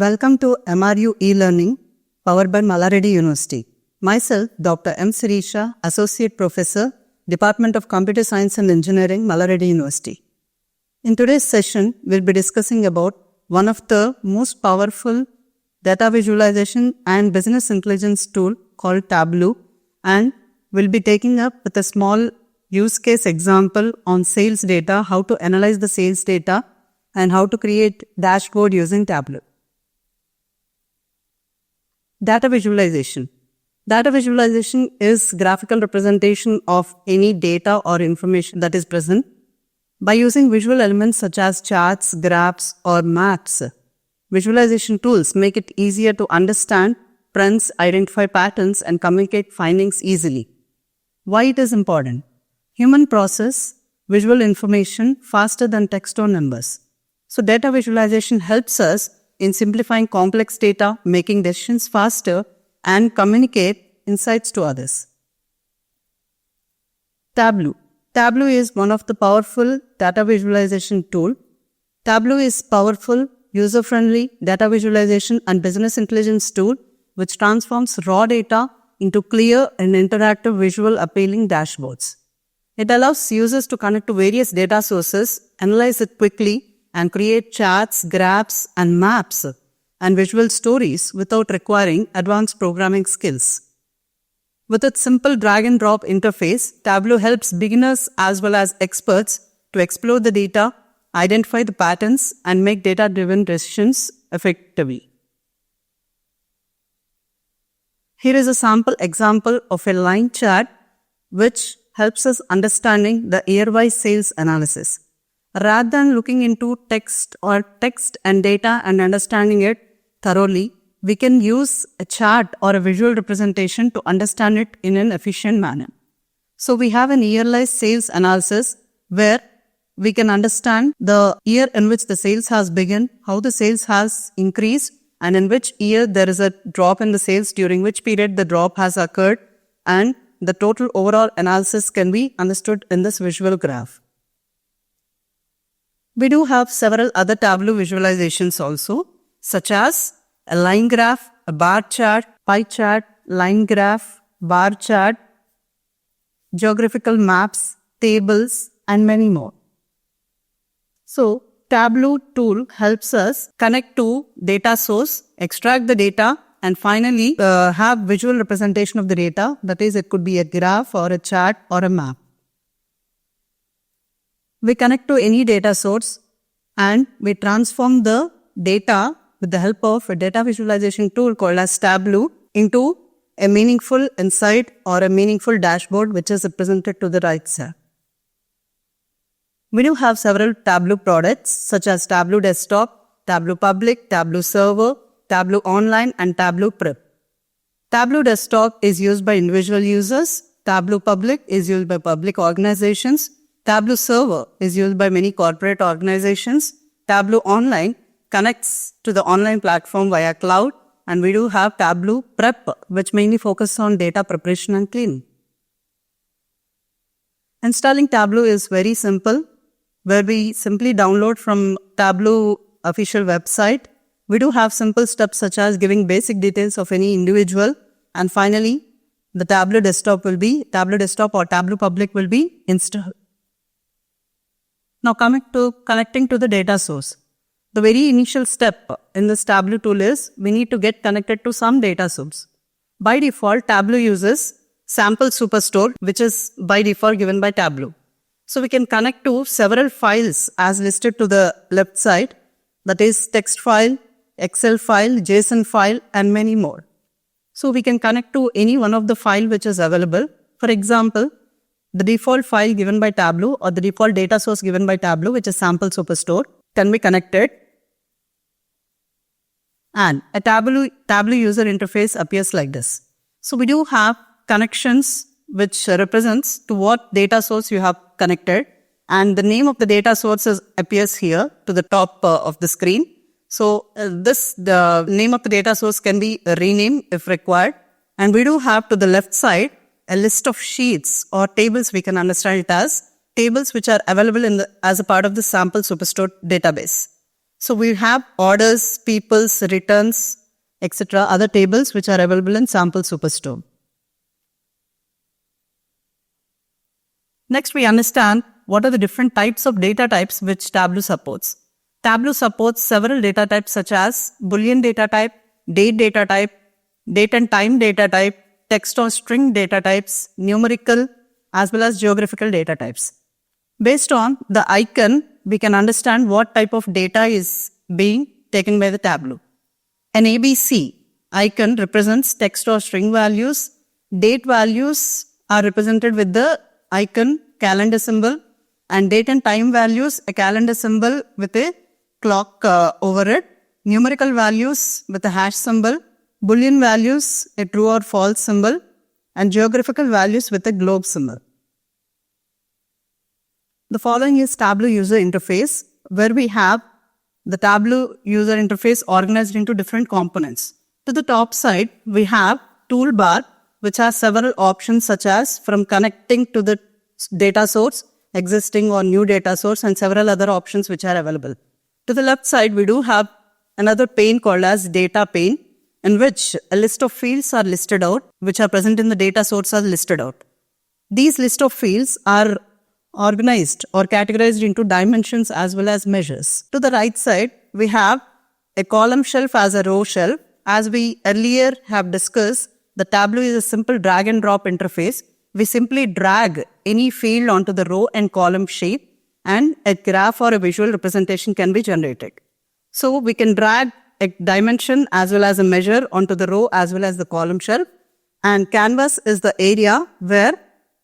Welcome to MRU E-Learning, powered by Malaredi University. Myself, Dr. M. Sirisha, Associate Professor, Department of Computer Science and Engineering, Malaredi University. In today's session, we'll be discussing about one of the most powerful data visualization and business intelligence tool called Tableau, and we'll be taking up with a small use case example on sales data, how to analyze the sales data, and how to create dashboard using Tableau. Data visualization. Data visualization is graphical representation of any data or information that is present by using visual elements such as charts, graphs, or maps. Visualization tools make it easier to understand trends, identify patterns, and communicate findings easily. Why it is important? Human process visual information faster than text or numbers. So data visualization helps us in simplifying complex data, making decisions faster, and communicate insights to others. Tableau. Tableau is one of the powerful data visualization tool. Tableau is powerful, user-friendly data visualization and business intelligence tool which transforms raw data into clear and interactive visual appealing dashboards. It allows users to connect to various data sources, analyze it quickly, and create charts, graphs, and maps and visual stories without requiring advanced programming skills. With its simple drag-and-drop interface, Tableau helps beginners as well as experts to explore the data, identify the patterns, and make data-driven decisions effectively. Here is a sample example of a line chart which helps us understanding the year-wise sales analysis. Rather than looking into text and data and understanding it thoroughly, we can use a chart or a visual representation to understand it in an efficient manner. So we have an year-wise sales analysis where we can understand the year in which the sales has begun, how the sales has increased, and in which year there is a drop in the sales, during which period the drop has occurred, and the total overall analysis can be understood in this visual graph. We do have several other Tableau visualizations also, such as a line graph, a bar chart, pie chart, line graph, bar chart, geographical maps, tables, and many more. So, Tableau tool helps us connect to data source, extract the data, and finally have visual representation of the data. That is, it could be a graph or a chart or a map. We connect to any data source and we transform the data with the help of a data visualization tool called as Tableau into a meaningful insight or a meaningful dashboard which is represented to the right side. We do have several Tableau products such as Tableau Desktop, Tableau Public, Tableau Server, Tableau Online, and Tableau Prep. Tableau Desktop is used by individual users. Tableau Public is used by public organizations. Tableau Server is used by many corporate organizations. Tableau Online connects to the online platform via cloud. And we do have Tableau Prep, which mainly focuses on data preparation and cleaning. Installing Tableau is very simple, where we simply download from Tableau official website. We do have simple steps such as giving basic details of any individual. And finally, the Tableau Desktop or Tableau Public will be installed. Now coming to connecting to the data source. The very initial step in this Tableau tool is we need to get connected to some data source. By default, Tableau uses Sample Superstore, which is by default given by Tableau. So we can connect to several files as listed to the left side. That is text file, Excel file, JSON file, and many more. So we can connect to any one of the file which is available. For example, the default file given by Tableau or the default data source given by Tableau, which is Sample Superstore, can be connected. And a Tableau user interface appears like this. So we do have connections which represents to what data source you have connected. And the name of the data source appears here to the top of the screen. So the name of the data source can be renamed if required. And we do have to the left side a list of sheets or tables. We can understand it as tables which are available as a part of the Sample Superstore database. So we have orders, peoples, returns, etc. other tables which are available in Sample Superstore. Next, we understand what are the different types of data types which Tableau supports. Tableau supports several data types such as Boolean data type, date data type, date and time data type, text or string data types, numerical, as well as geographical data types. Based on the icon, we can understand what type of data is being taken by the Tableau. An ABC icon represents text or string values. Date values are represented with the icon calendar symbol, and date and time values a calendar symbol with a clock over it. Numerical values with a hash symbol. Boolean values a true or false symbol, and geographical values with a globe symbol. The following is Tableau user interface, where we have the Tableau user interface organized into different components. To the top side, we have toolbar, which has several options such as from connecting to the data source, existing or new data source, and several other options which are available. To the left side, we do have another pane called as data pane, in which a list of fields are listed out, which are present in the data source are listed out. These list of fields are organized or categorized into dimensions as well as measures. To the right side, we have a column shelf as a row shelf. As we earlier have discussed, the Tableau is a simple drag and drop interface. We simply drag any field onto the row and column shape, and a graph or a visual representation can be generated. So we can drag a dimension as well as a measure onto the row as well as the column shelf, and canvas is the area where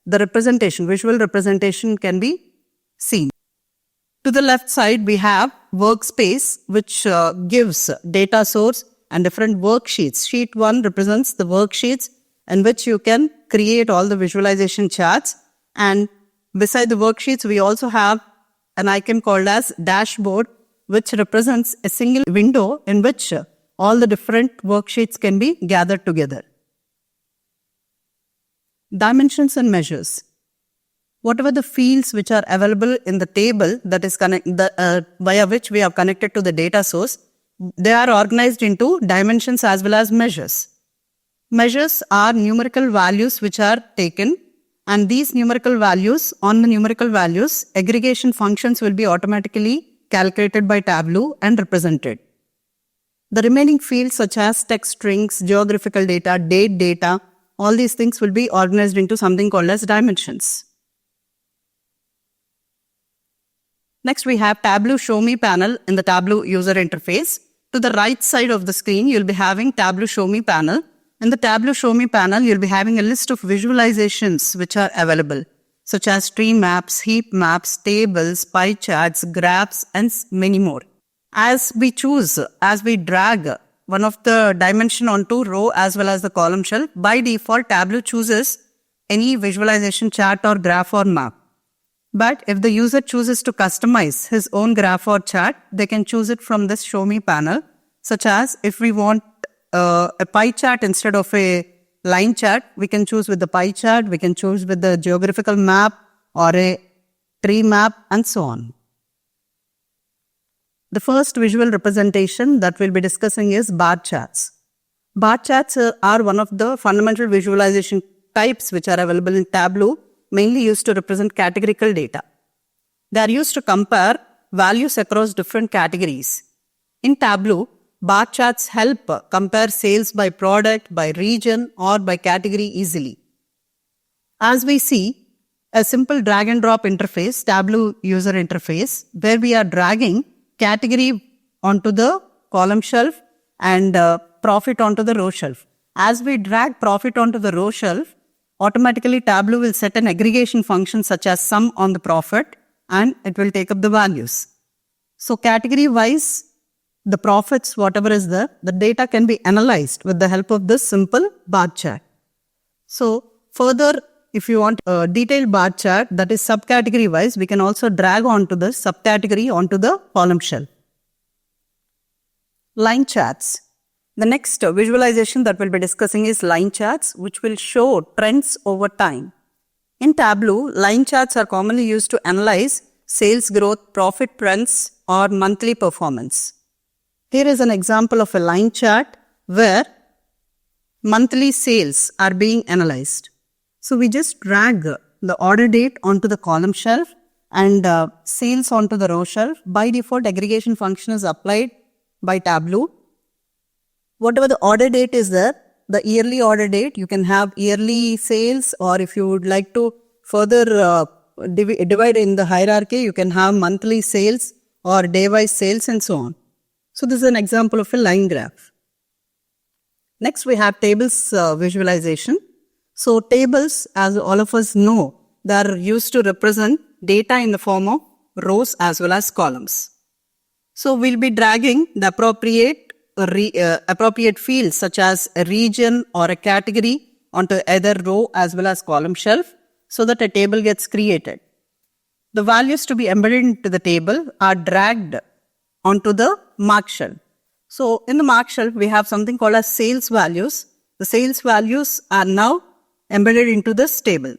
the representation, visual representation can be seen. To the left side, we have workspace, which gives data source and different worksheets. Sheet 1 represents the worksheets in which you can create all the visualization charts. And beside the worksheets, we also have an icon called as dashboard, which represents a single window in which all the different worksheets can be gathered together. Dimensions and measures. Whatever the fields which are available in the table that is via which we are connected to the data source, they are organized into dimensions as well as measures. Measures are numerical values which are taken, and these numerical values, on the numerical values, aggregation functions will be automatically calculated by Tableau and represented. The remaining fields such as text strings, geographical data, date data, all these things will be organized into something called as dimensions. Next, we have Tableau Show Me panel in the Tableau user interface. To the right side of the screen, you'll be having Tableau Show Me panel. In the Tableau Show Me panel, you'll be having a list of visualizations which are available, such as tree maps, heap maps, tables, pie charts, graphs, and many more. As we drag one of the dimension onto row as well as the column shelf, by default, Tableau chooses any visualization chart or graph or map. But if the user chooses to customize his own graph or chart, they can choose it from this Show Me panel, such as if we want a pie chart instead of a line chart, we can choose with the pie chart, we can choose with the geographical map or a tree map, and so on. The first visual representation that we'll be discussing is bar charts. Bar charts are one of the fundamental visualization types which are available in Tableau, mainly used to represent categorical data. They are used to compare values across different categories. In Tableau, bar charts help compare sales by product, by region, or by category easily. As we see, a simple drag and drop interface, Tableau user interface, where we are dragging category onto the column shelf and profit onto the row shelf. As we drag profit onto the row shelf, automatically Tableau will set an aggregation function such as sum on the profit, and it will take up the values. So category wise, the profits, whatever is there, the data can be analyzed with the help of this simple bar chart. So further, if you want a detailed bar chart that is subcategory wise, we can also drag onto the subcategory onto the column shelf. Line charts. The next visualization that we'll be discussing is line charts, which will show trends over time. In Tableau, line charts are commonly used to analyze sales growth, profit trends, or monthly performance. Here is an example of a line chart where monthly sales are being analyzed. So we just drag the order date onto the column shelf and sales onto the row shelf. By default, aggregation function is applied by Tableau. Whatever the order date is there, the yearly order date, you can have yearly sales, or if you would like to further divide in the hierarchy, you can have monthly sales or day-wise sales and so on. So this is an example of a line graph. Next, we have tables visualization. So tables, as all of us know, they are used to represent data in the form of rows as well as columns. So we'll be dragging the appropriate fields such as a region or a category onto either row as well as column shelf so that a table gets created. The values to be embedded into the table are dragged onto the mark shelf. So in the mark shelf, we have something called as sales values. The sales values are now embedded into this table.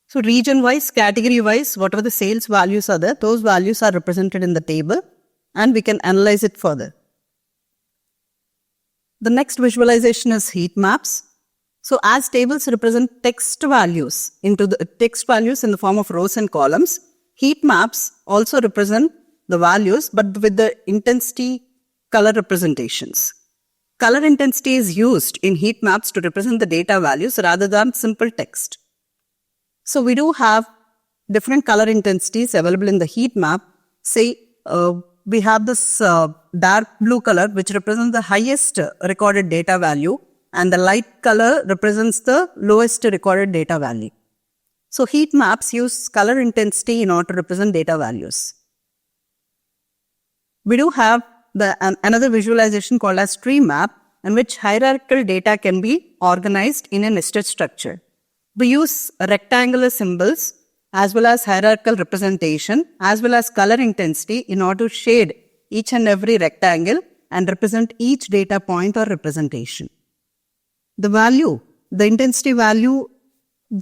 So region-wise, category-wise, whatever the sales values are there, those values are represented in the table and we can analyze it further. The next visualization is heat maps. So as tables represent text values in the form of rows and columns, heat maps also represent the values but with the intensity color representations. Color intensity is used in heat maps to represent the data values rather than simple text. So we do have different color intensities available in the heat map. Say we have this dark blue color which represents the highest recorded data value and the light color represents the lowest recorded data value. So heat maps use color intensity in order to represent data values. We do have another visualization called as tree map in which hierarchical data can be organized in a nested structure. We use rectangular symbols as well as hierarchical representation as well as color intensity in order to shade each and every rectangle and represent each data point or representation. The intensity value,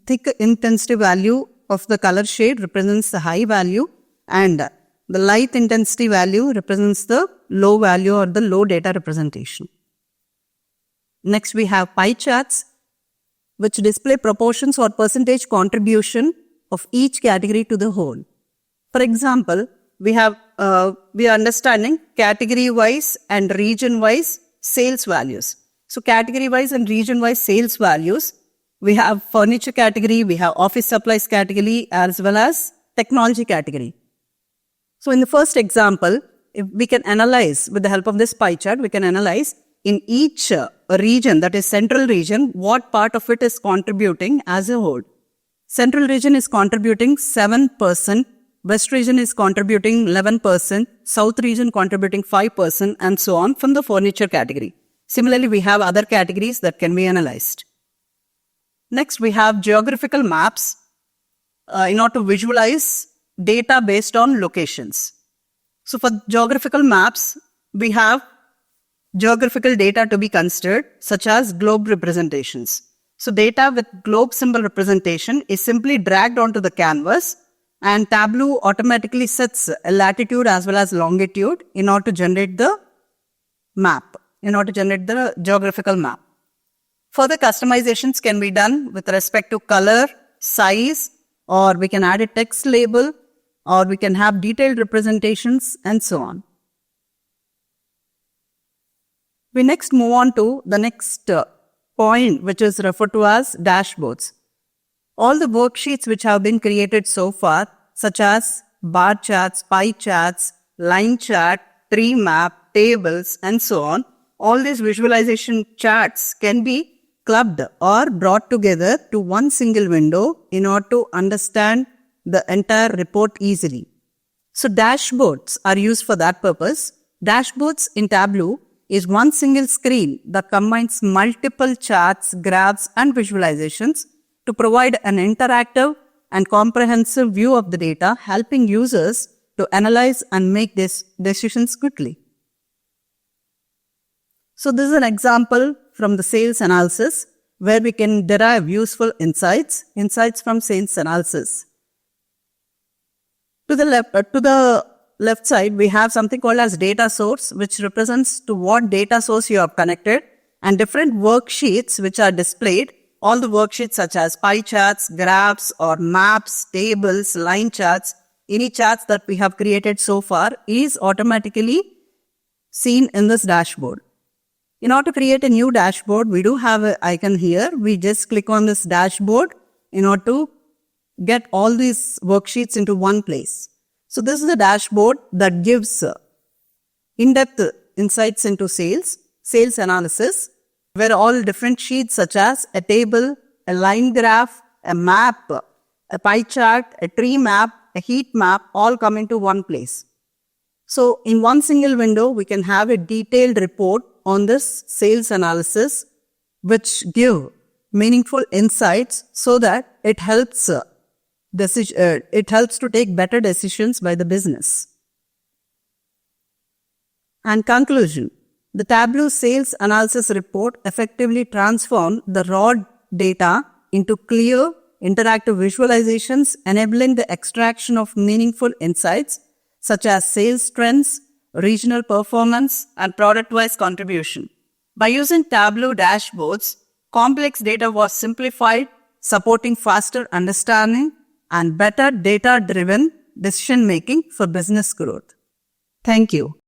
thick intensity value of the color shade represents the high value and the light intensity value represents the low value or the low data representation. Next, we have pie charts which display proportions or percentage contribution of each category to the whole. For example, we are understanding category-wise and region-wise sales values. So category-wise and region-wise sales values, we have furniture category, we have office supplies category as well as technology category. So in the first example, if we can analyze with the help of this pie chart, we can analyze in each region, that is central region, what part of it is contributing as a whole. Central region is contributing 7%, West region is contributing 11%, South region contributing 5% and so on from the furniture category. Similarly, we have other categories that can be analyzed. Next, we have geographical maps in order to visualize data based on locations. So for geographical maps, we have geographical data to be considered such as globe representations. So data with globe symbol representation is simply dragged onto the canvas and Tableau automatically sets a latitude as well as longitude in order to generate the map, in order to generate the geographical map. Further customizations can be done with respect to color, size, or we can add a text label, or we can have detailed representations and so on. We next move on to the next point, which is referred to as dashboards. All the worksheets which have been created so far, such as bar charts, pie charts, line chart, tree map, tables, and so on, all these visualization charts can be clubbed or brought together to one single window in order to understand the entire report easily. So dashboards are used for that purpose. Dashboards in Tableau is one single screen that combines multiple charts, graphs, and visualizations to provide an interactive and comprehensive view of the data, helping users to analyze and make decisions quickly. So this is an example from the sales analysis where we can derive useful insights from sales analysis. To the left side, we have something called as data source, which represents to what data source you have connected, and different worksheets which are displayed. All the worksheets such as pie charts, graphs or maps, tables, line charts, any charts that we have created so far is automatically seen in this dashboard. In order to create a new dashboard, we do have an icon here. We just click on this dashboard in order to get all these worksheets into one place. So this is a dashboard that gives in-depth insights into sales analysis, where all different sheets such as a table, a line graph, a map, a pie chart, a tree map, a heat map, all come into one place. So in one single window, we can have a detailed report on this sales analysis, which give meaningful insights so that it helps to take better decisions by the business. And conclusion, the Tableau sales analysis report effectively transformed the raw data into clear, interactive visualizations, enabling the extraction of meaningful insights such as sales trends, regional performance, and product-wise contribution. By using Tableau dashboards, complex data was simplified, supporting faster understanding and better data-driven decision-making for business growth. Thank you.